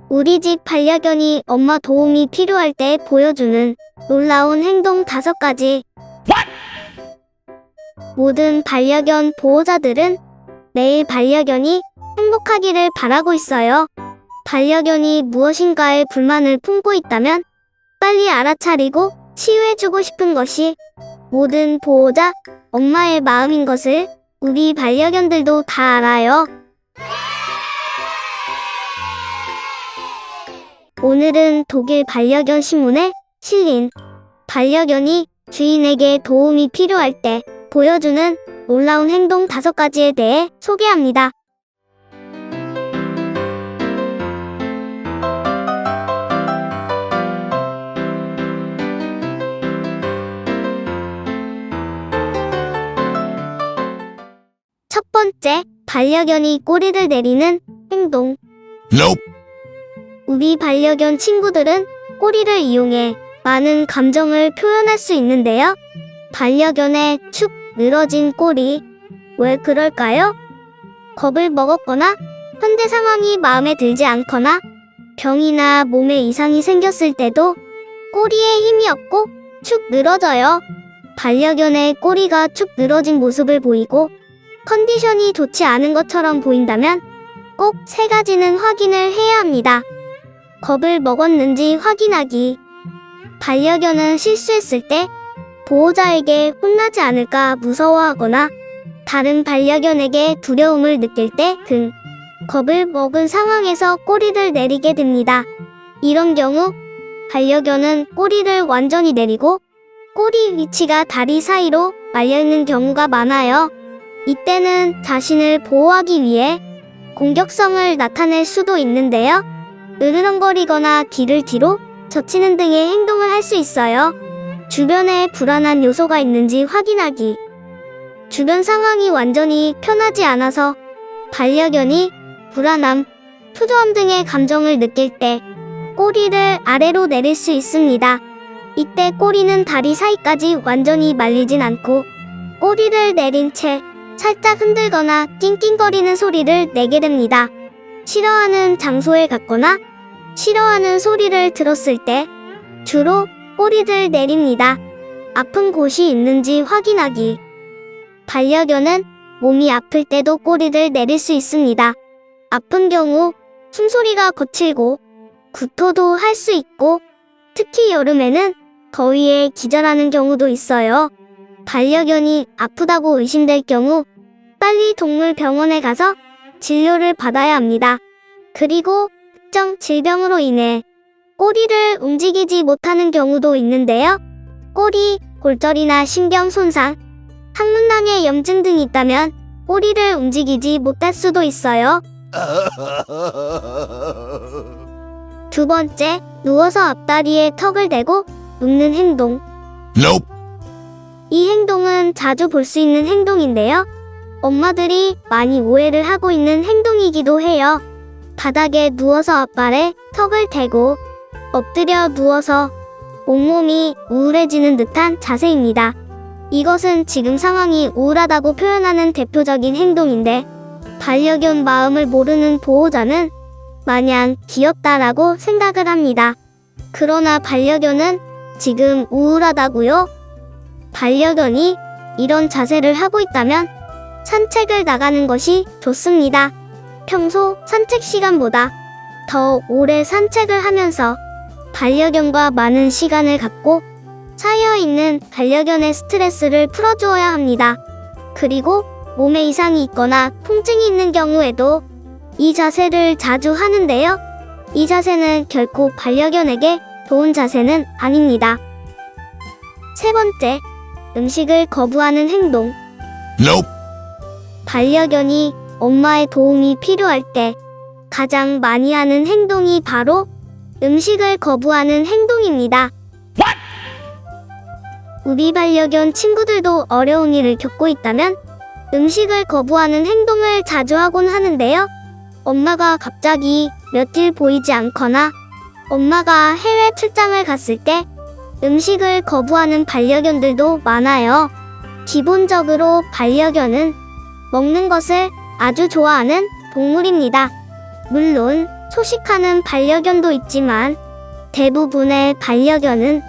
우리 집 반려견이 엄마 도움이 필요할 때 보여주는 놀라운 행동 5가지. 모든 반려견 보호자들은 매일 반려견이 행복하기를 바라고 있어요. 반려견이 무엇인가에 불만을 품고 있다면 빨리 알아차리고 치유해주고 싶은 것이 모든 보호자 엄마의 마음인 것을 우리 반려견들도 다 알아요. 오늘은 독일 반려견 신문에 실린 반려견이 주인에게 도움이 필요할 때 보여주는 놀라운 행동 5가지에 대해 소개합니다. 첫 번째, 반려견이 꼬리를 내리는 행동. Nope. 우리 반려견 친구들은 꼬리를 이용해 많은 감정을 표현할 수 있는데요. 반려견의 축 늘어진 꼬리. 왜 그럴까요? 겁을 먹었거나 현재 상황이 마음에 들지 않거나 병이나 몸에 이상이 생겼을 때도 꼬리에 힘이 없고 축 늘어져요. 반려견의 꼬리가 축 늘어진 모습을 보이고 컨디션이 좋지 않은 것처럼 보인다면 꼭 3가지는 확인을 해야 합니다. 겁을 먹었는지 확인하기. 반려견은 실수했을 때 보호자에게 혼나지 않을까 무서워하거나 다른 반려견에게 두려움을 느낄 때 등 겁을 먹은 상황에서 꼬리를 내리게 됩니다. 이런 경우 반려견은 꼬리를 완전히 내리고 꼬리 위치가 다리 사이로 말려있는 경우가 많아요. 이때는 자신을 보호하기 위해 공격성을 나타낼 수도 있는데요. 으르렁거리거나 귀를 뒤로 젖히는 등의 행동을 할 수 있어요. 주변에 불안한 요소가 있는지 확인하기. 주변 상황이 완전히 편하지 않아서 반려견이 불안함, 초조함 등의 감정을 느낄 때 꼬리를 아래로 내릴 수 있습니다. 이때 꼬리는 다리 사이까지 완전히 말리진 않고 꼬리를 내린 채 살짝 흔들거나 낑낑거리는 소리를 내게 됩니다. 싫어하는 장소에 갔거나 싫어하는 소리를 들었을 때 주로 꼬리를 내립니다. 아픈 곳이 있는지 확인하기. 반려견은 몸이 아플 때도 꼬리를 내릴 수 있습니다. 아픈 경우 숨소리가 거칠고 구토도 할 수 있고 특히 여름에는 더위에 기절하는 경우도 있어요. 반려견이 아프다고 의심될 경우 빨리 동물병원에 가서 진료를 받아야 합니다. 그리고 특정 질병으로 인해 꼬리를 움직이지 못하는 경우도 있는데요. 꼬리, 골절이나 신경 손상, 항문낭에 염증 등이 있다면 꼬리를 움직이지 못할 수도 있어요. 두 번째, 누워서 앞다리에 턱을 대고 눕는 행동. Nope. 이 행동은 자주 볼 수 있는 행동인데요. 엄마들이 많이 오해를 하고 있는 행동이기도 해요. 바닥에 누워서 앞발에 턱을 대고 엎드려 누워서 온몸이 우울해지는 듯한 자세입니다. 이것은 지금 상황이 우울하다고 표현하는 대표적인 행동인데 반려견 마음을 모르는 보호자는 마냥 귀엽다라고 생각을 합니다. 그러나 반려견은 지금 우울하다고요? 반려견이 이런 자세를 하고 있다면 산책을 나가는 것이 좋습니다. 평소 산책 시간보다 더 오래 산책을 하면서 반려견과 많은 시간을 갖고 쌓여있는 반려견의 스트레스를 풀어주어야 합니다. 그리고 몸에 이상이 있거나 통증이 있는 경우에도 이 자세를 자주 하는데요. 이 자세는 결코 반려견에게 좋은 자세는 아닙니다. 세 번째, 음식을 거부하는 행동. Nope. 반려견이 엄마의 도움이 필요할 때 가장 많이 하는 행동이 바로 음식을 거부하는 행동입니다. 우리 반려견 친구들도 어려운 일을 겪고 있다면 음식을 거부하는 행동을 자주 하곤 하는데요. 엄마가 갑자기 며칠 보이지 않거나 엄마가 해외 출장을 갔을 때 음식을 거부하는 반려견들도 많아요. 기본적으로 반려견은 먹는 것을 아주 좋아하는 동물입니다. 물론 소식하는 반려견도 있지만 대부분의 반려견은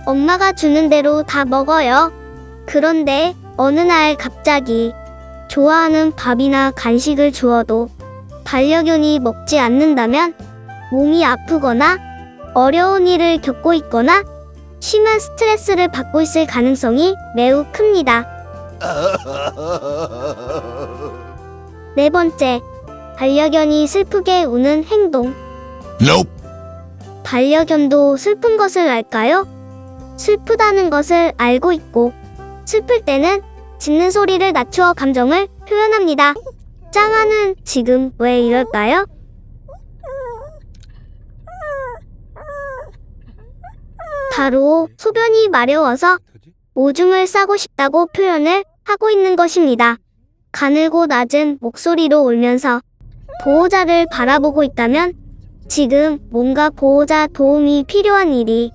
엄마가 주는 대로 다 먹어요. 그런데 어느 날 갑자기 좋아하는 밥이나 간식을 주어도 반려견이 먹지 않는다면 몸이 아프거나 어려운 일을 겪고 있거나 심한 스트레스를 받고 있을 가능성이 매우 큽니다. 네 번째, 반려견이 슬프게 우는 행동. Nope. 반려견도 슬픈 것을 알까요? 슬프다는 것을 알고 있고 슬플 때는 짖는 소리를 낮추어 감정을 표현합니다. 짱아는 지금 왜 이럴까요? 바로 소변이 마려워서 오줌을 싸고 싶다고 표현을 하고 있는 것입니다. 가늘고 낮은 목소리로 울면서 보호자를 바라보고 있다면 지금 뭔가 보호자 도움이 필요한 일이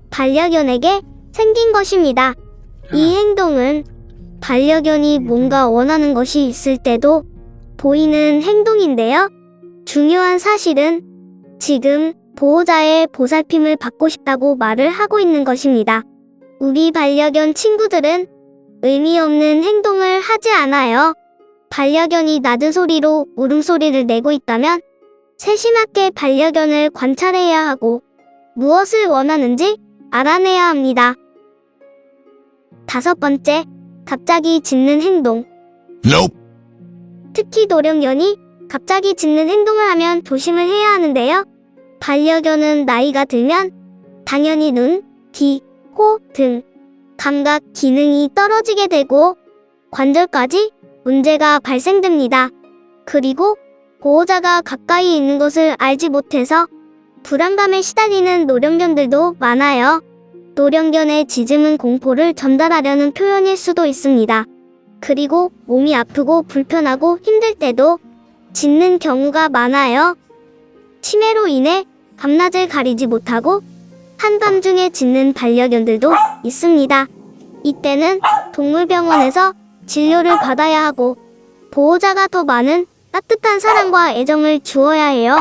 반려견에게 생긴 것입니다. 이 행동은 반려견이 뭔가 원하는 것이 있을 때도 보이는 행동인데요. 중요한 사실은 지금 보호자의 보살핌을 받고 싶다고 말을 하고 있는 것입니다. 우리 반려견 친구들은 의미 없는 행동을 하지 않아요. 반려견이 낮은 소리로 울음소리를 내고 있다면 세심하게 반려견을 관찰해야 하고 무엇을 원하는지 알아내야 합니다. 다섯 번째, 갑자기 짖는 행동. Nope. 특히 노령견이 갑자기 짖는 행동을 하면 조심을 해야 하는데요. 반려견은 나이가 들면 당연히 눈, 귀, 코 등 감각 기능이 떨어지게 되고 관절까지 문제가 발생됩니다. 그리고 보호자가 가까이 있는 것을 알지 못해서 불안감에 시달리는 노령견들도 많아요. 노령견의 짖음은 공포를 전달하려는 표현일 수도 있습니다. 그리고 몸이 아프고 불편하고 힘들 때도 짖는 경우가 많아요. 치매로 인해 밤낮을 가리지 못하고 한밤중에 짖는 반려견들도 있습니다. 이때는 동물병원에서 진료를 받아야 하고 보호자가 더 많은 따뜻한 사랑과 애정을 주어야 해요.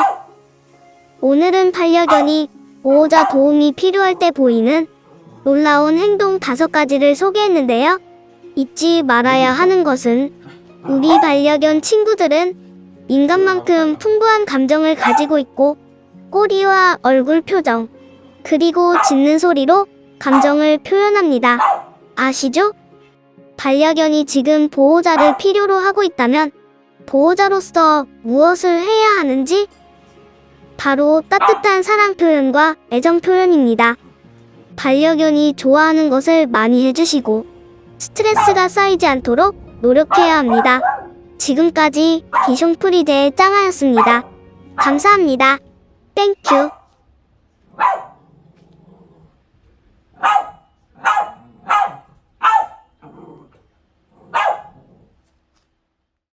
오늘은 반려견이 보호자 도움이 필요할 때 보이는 놀라운 행동 5가지를 소개했는데요. 잊지 말아야 하는 것은 우리 반려견 친구들은 인간만큼 풍부한 감정을 가지고 있고 꼬리와 얼굴 표정, 그리고 짖는 소리로 감정을 표현합니다. 아시죠? 반려견이 지금 보호자를 필요로 하고 있다면 보호자로서 무엇을 해야 하는지 바로 따뜻한 사랑 표현과 애정 표현입니다. 반려견이 좋아하는 것을 많이 해주시고 스트레스가 쌓이지 않도록 노력해야 합니다. 지금까지 비숑프리데의 짱아였습니다. 감사합니다. 땡큐.